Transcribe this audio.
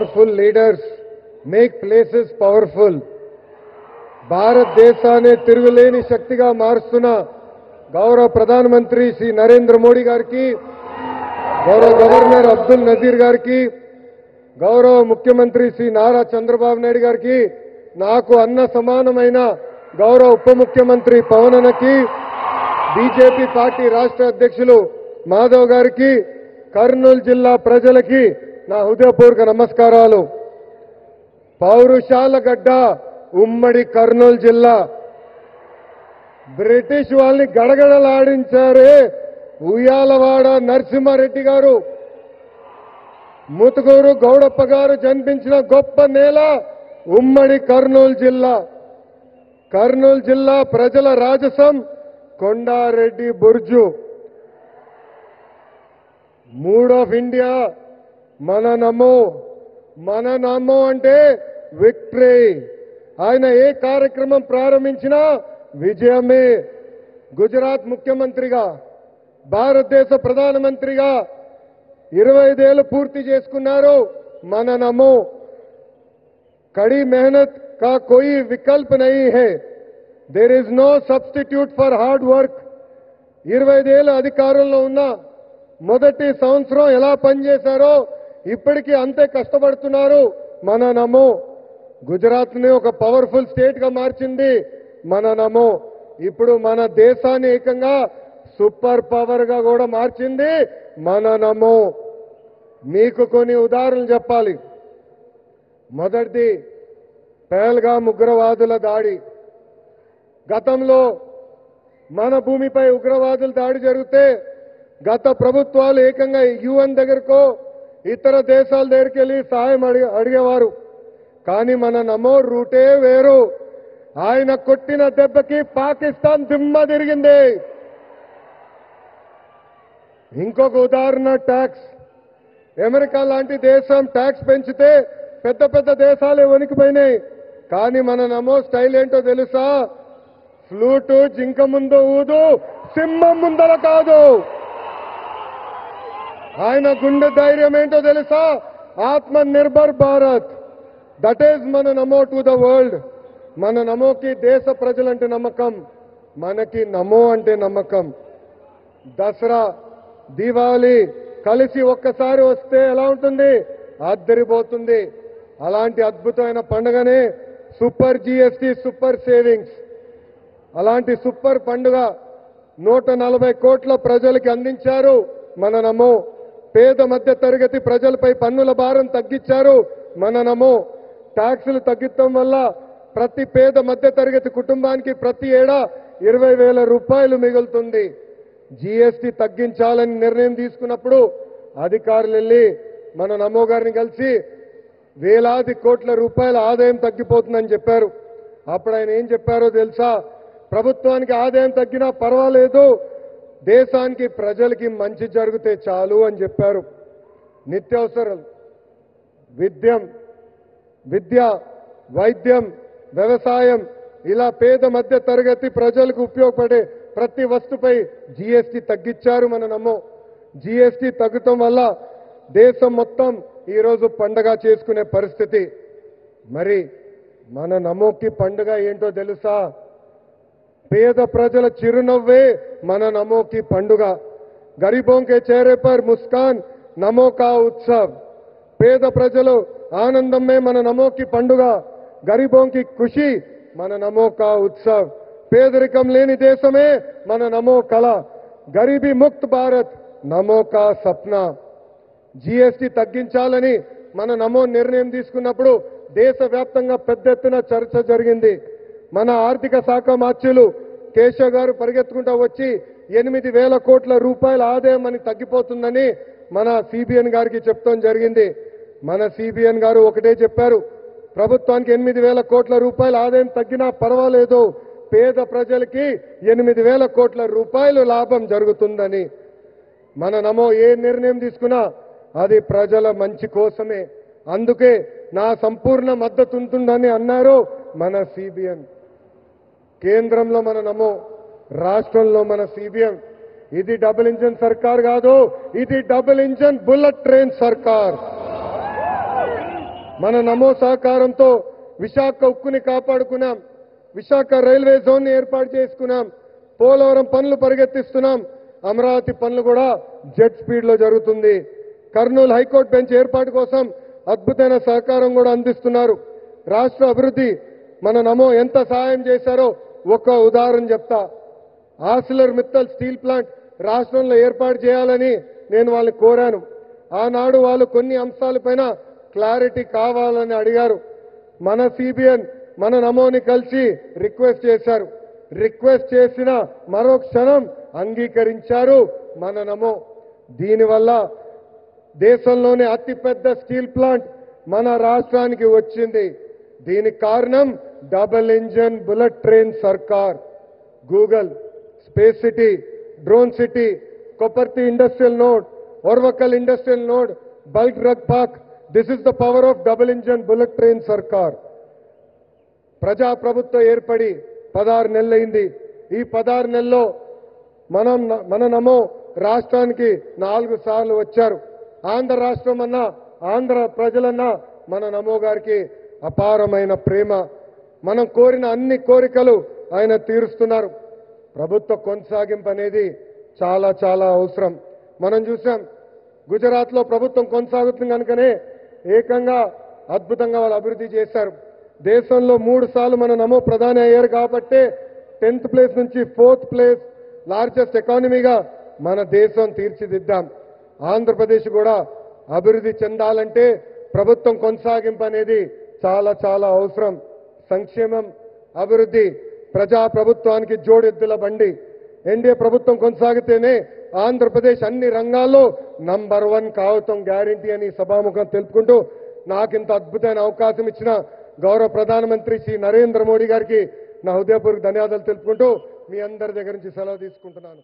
Powerful leaders make places powerful. భారతదేశాన్ని తిరుగులేని శక్తిగా మారుస్తున్న గౌరవ ప్రధానమంత్రి శ్రీ నరేంద్ర మోడీ గారికి, గౌరవ గవర్నర్ అబ్దుల్ నజీర్ గారికి, గౌరవ ముఖ్యమంత్రి శ్రీ నారా చంద్రబాబు నాయుడు గారికి, నాకు అన్న సమానమైన గౌరవ ఉప ముఖ్యమంత్రి పవన్ అన్నకి, బీజేపీ పార్టీ రాష్ట్ర అధ్యక్షులు మాధవ్ గారికి, కర్నూలు జిల్లా ప్రజలకి నా హృదయపూర్వక నమస్కారాలు. పౌరుషాల గడ్డ ఉమ్మడి కర్నూలు జిల్లా. బ్రిటిష్ వాళ్ళని గడగడలాడించారే ఉయ్యాలవాడ నరసింహారెడ్డి గారు, ముతుకూరు గౌడప్ప గారు జన్మించిన గొప్ప నేల ఉమ్మడి కర్నూలు జిల్లా. కర్నూలు జిల్లా ప్రజల రాజసం కొండారెడ్డి బుర్జు. మూడ్ ఆఫ్ ఇండియా మన నమో అంటే విక్టరీ. ఆయన ఏ కార్యక్రమం ప్రారంభించినా విజయమే. గుజరాత్ ముఖ్యమంత్రిగా, భారతదేశ ప్రధానమంత్రిగా 25 ఏళ్లు పూర్తి చేసుకున్నారు. మన నమో. కड़ी मेहनत का कोई विकल्प नहीं है. There is no substitute for hard work. 25 ఏళ్ల అధికారంలో ఉన్న మొదటి సంవత్సరం ఎలా పనిచేశారో ఇప్పటికీ అంతే కష్టపడుతున్నారు. మన నమో. గుజరాత్ ని ఒక పవర్ఫుల్ స్టేట్ గా మార్చింది మన నమో. ఇప్పుడు మన దేశాన్ని ఏకంగా సూపర్ పవర్ గా కూడా మార్చింది మన నమో. మీకు కొన్ని ఉదాహరణలు చెప్పాలి. మొదటిది పహల్గాం ఉగ్రవాదుల దాడి. గతంలో మన భూమిపై ఉగ్రవాదుల దాడి జరిగితే గత ప్రభుత్వాలు ఏకంగా యుఎన్ దగ్గరకో ఇతర దేశాల దగ్గరికి వెళ్ళి సహాయం అడిగేవారు. కానీ మన నమో రూటే వేరు. ఆయన కొట్టిన దెబ్బకి పాకిస్తాన్ దిమ్మ తిరిగింది. ఇంకొక ఉదాహరణ ట్యాక్స్. అమెరికా లాంటి దేశం ట్యాక్స్ పెంచితే పెద్ద పెద్ద దేశాలే వణికిపోయినాయి. కానీ మన నమో స్టైల్ ఏంటో తెలుసా? ఫ్లూటు జింక ముందు ఊదు, సింహం ముందర కాదు. ఆయన గుండె ధైర్యం ఏంటో తెలుసా? ఆత్మ నిర్భర్ భారత్. దట్ ఈజ్ మన నమో టు ద వరల్డ్. మన నమోకి దేశ ప్రజలంటే నమ్మకం, మనకి నమో అంటే నమ్మకం. దసరా, దీపావళి కలిసి ఒక్కసారి వస్తే ఎలా ఉంటుంది? అద్దరిపోతుంది. అలాంటి అద్భుతమైన పండుగనే సూపర్ జీఎస్టీ, సూపర్ సేవింగ్స్. అలాంటి సూపర్ పండుగ 140 కోట్ల ప్రజలకి అందించారు మన నమో. పేద మధ్య తరగతి ప్రజలపై పన్నుల భారం తగ్గించారు మన నమో. ట్యాక్సులు తగ్గించడం వల్ల ప్రతి పేద మధ్య తరగతి కుటుంబానికి ప్రతి ఏడా 20,000 రూపాయలు మిగులుతుంది. జీఎస్టీ తగ్గించాలని నిర్ణయం తీసుకున్నప్పుడు అధికారులు వెళ్ళి మన నమో గారిని కలిసి వేలాది కోట్ల రూపాయల ఆదాయం తగ్గిపోతుందని చెప్పారు. అప్పుడు ఆయన ఏం చెప్పారో తెలుసా? ప్రభుత్వానికి ఆదాయం తగ్గినా పర్వాలేదు, దేశానికి ప్రజలకి మంచి జరిగితే చాలు అని చెప్పారు. నిత్యావసరాలు, విద్య, వైద్యం, వ్యవసాయం ఇలా పేద మధ్య తరగతి ప్రజలకు ఉపయోగపడే ప్రతి వస్తుపై జీఎస్టీ తగ్గించారు మన నమో. జీఎస్టీ తగ్గటం వల్ల దేశం మొత్తం ఈరోజు పండగ చేసుకునే పరిస్థితి. మరి మన నమోకి పండుగ ఏంటో తెలుసా? పేద ప్రజల చిరునవ్వే మన నమోకి పండుగ. గరీబోं के चेहरे पर मुस्कान नमो का उत्सव. పేద ప్రజలు ఆనందమే మన నమోకి పండుగ. గరీబోं की खुशी మన నమో కా ఉత్సవ్. పేదరికం లేని దేశమే మన నమో కళ. గరీబీ ముక్త్ భారత్ నమో కా సప్నా. జీఎస్టీ తగ్గించాలని మన నమో నిర్ణయం తీసుకున్నప్పుడు దేశవ్యాప్తంగా పెద్ద ఎత్తున చర్చ జరిగింది. మన ఆర్థిక శాఖ మంత్రులు కేశవ్ గారు పరిగెత్తుకుంటూ వచ్చి 8,000 కోట్ల రూపాయల ఆదాయం అని తగ్గిపోతుందని మన సిబిఎన్ గారికి చెప్తాం జరిగింది. మన సిబిఎన్ గారు ఒకటే చెప్పారు, ప్రభుత్వానికి 8,000 కోట్ల రూపాయల ఆదాయం తగ్గినా పర్వాలేదు, పేద ప్రజలకి 8,000 కోట్ల రూపాయలు లాభం జరుగుతుందని. మన నమో ఏ నిర్ణయం తీసుకున్నా అది ప్రజల మంచి కోసమే. అందుకే నా సంపూర్ణ మద్దతు ఉంటుందని అన్నారు మన సిబిఎన్. కేంద్రంలో మన నమో, రాష్ట్రంలో మన సిబిఎం. ఇది డబుల్ ఇంజన్ సర్కార్ కాదు, ఇది డబుల్ ఇంజన్ బుల్లెట్ ట్రైన్ సర్కార్. మన నమో సహకారంతో విశాఖ ఉక్కుని కాపాడుకున్నాం, విశాఖ రైల్వే జోన్ ని ఏర్పాటు చేసుకున్నాం, పోలవరం పనులు పరిగెత్తిస్తున్నాం, అమరావతి పనులు కూడా జెట్ స్పీడ్ లో జరుగుతుంది. కర్నూలు హైకోర్టు బెంచ్ ఏర్పాటు కోసం అద్భుతమైన సహకారం కూడా అందిస్తున్నారు. రాష్ట్ర అభివృద్ధి మన నమో ఎంత సహాయం చేశారో ఒక ఉదాహరణ చెప్తా. ఆర్సిలర్ మిత్తల్ స్టీల్ ప్లాంట్ రాష్ట్రంలో ఏర్పాటు చేయాలని నేను వాళ్ళని కోరాను. ఆనాడు వాళ్ళు కొన్ని అంశాలపైన క్లారిటీ కావాలని అడిగారు. మన సిబిఎన్ మన నమోని కలిసి రిక్వెస్ట్ చేశారు. రిక్వెస్ట్ చేసిన మరో క్షణం అంగీకరించారు మన నమో. దీనివల్ల దేశంలోనే అతిపెద్ద స్టీల్ ప్లాంట్ మన రాష్ట్రానికి వచ్చింది. దీనికి కారణం డబుల్ ఇంజన్ బుల్లెట్ ట్రైన్ సర్కార్. Google, space city, drone city, Kopparthi industrial node, Orvakal industrial node, bulk drug park, this is the power of double engine bullet train సర్కార్. ప్రజాప్రభుత్వం ఏర్పడి 16 నెలలైంది. ఈ 16 నెలల్లో మన నమో రాష్ట్రానికి 4 సార్లు వచ్చారు. ఆంధ్ర రాష్ట్రం అన్నా, ఆంధ్ర ప్రజలన్నా మన నమో గారికి అపారమైన ప్రేమ. మనం కోరిన అన్ని కోరికలు ఆయన తీరుస్తున్నారు. ప్రభుత్వ కొనసాగింపు అనేది చాలా చాలా అవసరం. మనం చూసాం గుజరాత్లో ప్రభుత్వం కొనసాగుతుంది కనుకనే ఏకంగా అద్భుతంగా వాళ్ళు అభివృద్ధి చేశారు. దేశంలో 3 సార్లు మన నమో ప్రధాని అయ్యారు కాబట్టే 10th ప్లేస్ నుంచి 4th ప్లేస్ లార్జెస్ట్ ఎకానమీగా మన దేశం తీర్చిదిద్దాం. ఆంధ్రప్రదేశ్ కూడా అభివృద్ధి చెందాలంటే ప్రభుత్వం కొనసాగింపు అనేది చాలా చాలా అవసరం. సంక్షేమం, అభివృద్ధి ప్రజా ప్రభుత్వానికి జోడెద్దుల బండి. ఎన్డీఏ ప్రభుత్వం కొనసాగితేనే ఆంధ్రప్రదేశ్ అన్ని రంగాల్లో నంబర్ 1 కావటం గ్యారంటీ అని సభాముఖం తెలుపుకుంటూ నాకింత అద్భుతమైన అవకాశం ఇచ్చిన గౌరవ ప్రధానమంత్రి శ్రీ నరేంద్ర మోడీ గారికి నా హృదయపూర్వక ధన్యవాదాలు తెలుపుకుంటూ మీ అందరి దగ్గర నుంచి సెలవు తీసుకుంటున్నాను.